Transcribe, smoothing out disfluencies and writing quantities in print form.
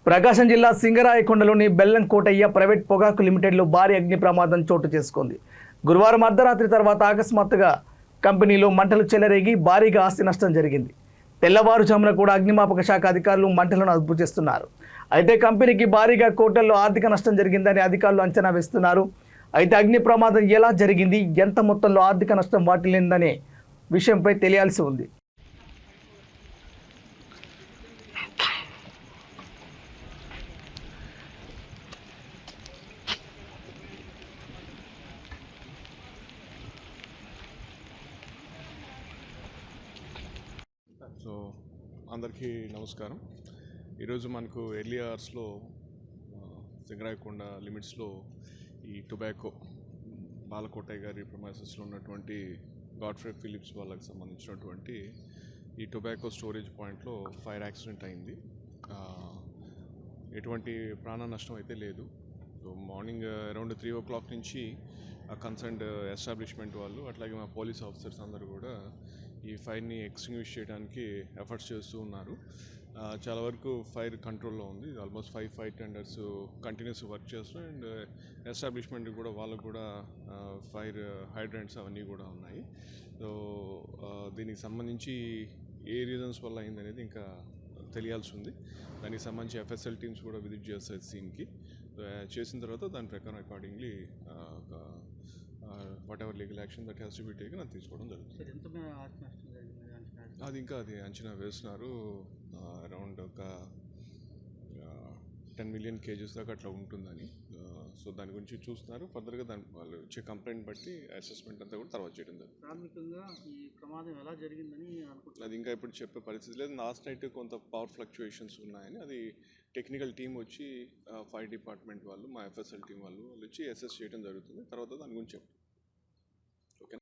ప్రకాశం జిల్లా సింగరాయకొండలోని బెల్లంకోటయ్య ప్రైవేట్ పొగాకు లిమిటెడ్లో భారీ అగ్ని ప్రమాదం చోటు చేసుకుంది. గురువారం అర్ధరాత్రి తర్వాత అకస్మాత్తుగా కంపెనీలో మంటలు చెలరేగి భారీగా ఆస్తి నష్టం జరిగింది. తెల్లవారుజామున కూడా అగ్నిమాపక శాఖ అధికారులు మంటలను అదుపు చేస్తున్నారు. అయితే కంపెనీకి భారీగా కోట్లలో ఆర్థిక నష్టం జరిగిందని అధికారులు అంచనా వేస్తున్నారు. అయితే అగ్ని ప్రమాదం ఎలా జరిగింది, ఎంత మొత్తంలో ఆర్థిక నష్టం వాటిల్లిందనే విషయంపై తెలియాల్సి ఉంది. సో అందరికీ నమస్కారం. ఈరోజు మనకు ఎర్లీ అవర్స్లో సింగరాయకొండ లిమిట్స్లో ఈ టొబాకో బాలకోటయ్య గారి ప్రమైసెస్లో ఉన్నటువంటి గాడ్ఫ్రే ఫిలిప్స్ వాళ్ళకి సంబంధించినటువంటి ఈ టొబాకో స్టోరేజ్ పాయింట్లో ఫైర్ యాక్సిడెంట్ అయింది. ఎటువంటి ప్రాణ నష్టం అయితే లేదు. సో మార్నింగ్ అరౌండ్ 3 o'clock నుంచి కన్సర్న్డ్ ఎస్టాబ్లిష్మెంట్ వాళ్ళు అట్లాగే మా పోలీస్ ఆఫీసర్స్ అందరూ కూడా ఈ ఫైర్ని ఎక్స్టింగ్విష్ చేయడానికి ఎఫర్ట్స్ చేస్తూ ఉన్నారు. చాలా వరకు ఫైర్ కంట్రోల్లో ఉంది. Almost 5 fire tenders continuous work చేస్తున్నాం. అండ్ ఎస్టాబ్లిష్మెంట్ కూడా వాళ్ళకు కూడా ఫైర్ హైడ్రెంట్స్ అవన్నీ కూడా ఉన్నాయి. సో దీనికి సంబంధించి ఏ రీజన్స్ వల్ల అయిందనేది ఇంకా తెలియాల్సి ఉంది. దానికి సంబంధించి ఎఫ్ఎస్ఎల్ టీమ్స్ కూడా విజిట్ చేస్తాయి సీన్కి. చేసిన తర్వాత దాని ప్రకారం accordingly what ever legal action that has to be taken అది తీసుకోవడం జరుగుతుంది. అది అంచనా వేస్తున్నారు. అరౌండ్ ఒక 10 million kgs దాకా అట్లా ఉంటుందని. సో దాని గురించి చూస్తున్నారు. ఫర్దర్గా దాని వాళ్ళు వచ్చే కంప్లైంట్ బట్టి అసెస్మెంట్ అంతా కూడా తర్వాత చేయడం జరుగుతుంది. ప్రాథమికంగా ఈ ప్రమాదం ఎలా జరిగిందని అనుకుంటున్నారు? అది ఇంకా ఇప్పుడు చెప్పే పరిస్థితి లేదు. లాస్ట్ నైట్ కొంత పవర్ ఫ్లక్చుయేషన్స్ ఉన్నాయని అది టెక్నికల్ టీం వచ్చి ఫైర్ డిపార్ట్మెంట్ వాళ్ళు, మా ఎఫ్ఎస్ఎల్ టీం వాళ్ళు వచ్చి అసెస్ చేయడం జరుగుతుంది. తర్వాత దాని గురించి